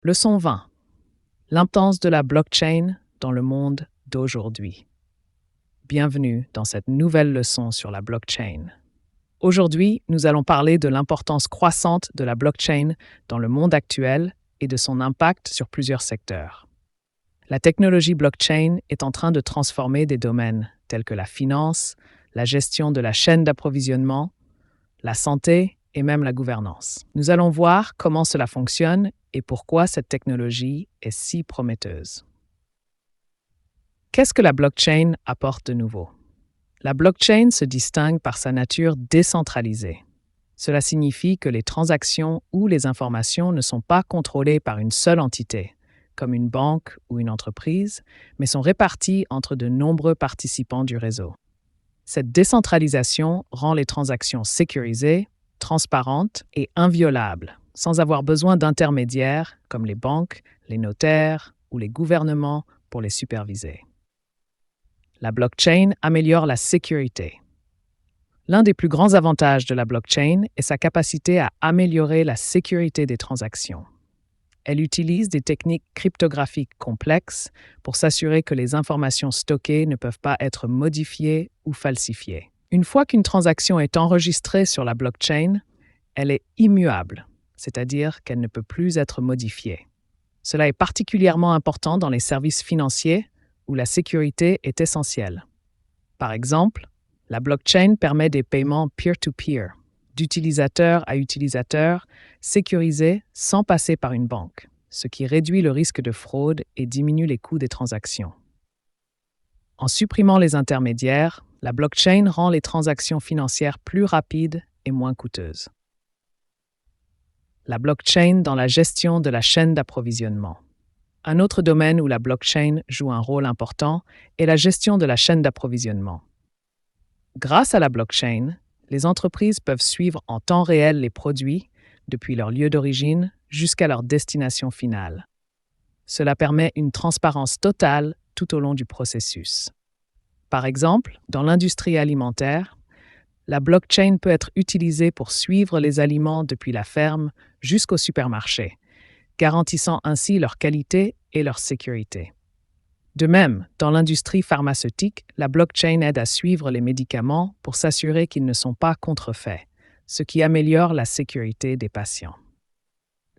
Leçon 20. L'importance de la blockchain dans le monde d'aujourd'hui. Bienvenue dans cette nouvelle leçon sur la blockchain. Aujourd'hui, nous allons parler de l'importance croissante de la blockchain dans le monde actuel et de son impact sur plusieurs secteurs. La technologie blockchain est en train de transformer des domaines tels que la finance, la gestion de la chaîne d'approvisionnement, la santé et même la gouvernance. Nous allons voir comment cela fonctionne et pourquoi cette technologie est si prometteuse. Qu'est-ce que la blockchain apporte de nouveau? La blockchain se distingue par sa nature décentralisée. Cela signifie que les transactions ou les informations ne sont pas contrôlées par une seule entité, comme une banque ou une entreprise, mais sont réparties entre de nombreux participants du réseau. Cette décentralisation rend les transactions sécurisées, transparentes et inviolables, sans avoir besoin d'intermédiaires comme les banques, les notaires ou les gouvernements pour les superviser. La blockchain améliore la sécurité. L'un des plus grands avantages de la blockchain est sa capacité à améliorer la sécurité des transactions. Elle utilise des techniques cryptographiques complexes pour s'assurer que les informations stockées ne peuvent pas être modifiées ou falsifiées. Une fois qu'une transaction est enregistrée sur la blockchain, elle est immuable, c'est-à-dire qu'elle ne peut plus être modifiée. Cela est particulièrement important dans les services financiers où la sécurité est essentielle. Par exemple, la blockchain permet des paiements peer-to-peer, d'utilisateur à utilisateur, sécurisés sans passer par une banque, ce qui réduit le risque de fraude et diminue les coûts des transactions. En supprimant les intermédiaires, la blockchain rend les transactions financières plus rapides et moins coûteuses. La blockchain dans la gestion de la chaîne d'approvisionnement. Un autre domaine où la blockchain joue un rôle important est la gestion de la chaîne d'approvisionnement. Grâce à la blockchain, les entreprises peuvent suivre en temps réel les produits, depuis leur lieu d'origine jusqu'à leur destination finale. Cela permet une transparence totale tout au long du processus. Par exemple, dans l'industrie alimentaire, la blockchain peut être utilisée pour suivre les aliments depuis la ferme jusqu'au supermarché, garantissant ainsi leur qualité et leur sécurité. De même, dans l'industrie pharmaceutique, la blockchain aide à suivre les médicaments pour s'assurer qu'ils ne sont pas contrefaits, ce qui améliore la sécurité des patients.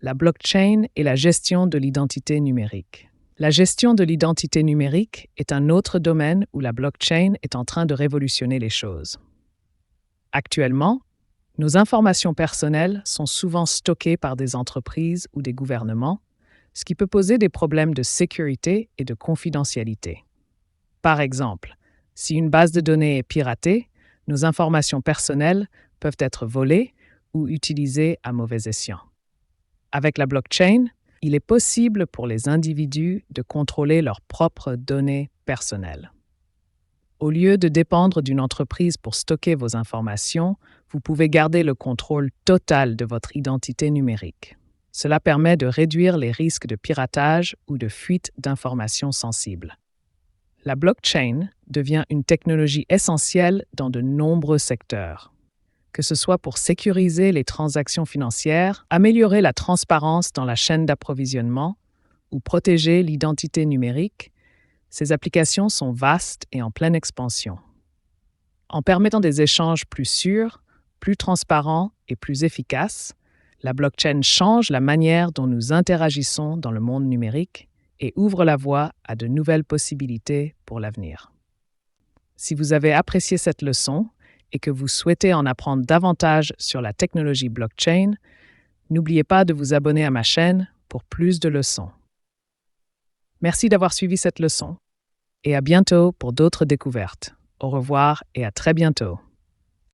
La blockchain et la gestion de l'identité numérique. La gestion de l'identité numérique est un autre domaine où la blockchain est en train de révolutionner les choses. Actuellement, nos informations personnelles sont souvent stockées par des entreprises ou des gouvernements, ce qui peut poser des problèmes de sécurité et de confidentialité. Par exemple, si une base de données est piratée, nos informations personnelles peuvent être volées ou utilisées à mauvais escient. Avec la blockchain, il est possible pour les individus de contrôler leurs propres données personnelles. Au lieu de dépendre d'une entreprise pour stocker vos informations, vous pouvez garder le contrôle total de votre identité numérique. Cela permet de réduire les risques de piratage ou de fuite d'informations sensibles. La blockchain devient une technologie essentielle dans de nombreux secteurs, que ce soit pour sécuriser les transactions financières, améliorer la transparence dans la chaîne d'approvisionnement ou protéger l'identité numérique. Ces applications sont vastes et en pleine expansion. En permettant des échanges plus sûrs, plus transparents et plus efficaces, la blockchain change la manière dont nous interagissons dans le monde numérique et ouvre la voie à de nouvelles possibilités pour l'avenir. Si vous avez apprécié cette leçon et que vous souhaitez en apprendre davantage sur la technologie blockchain, n'oubliez pas de vous abonner à ma chaîne pour plus de leçons. Merci d'avoir suivi cette leçon et à bientôt pour d'autres découvertes. Au revoir et à très bientôt.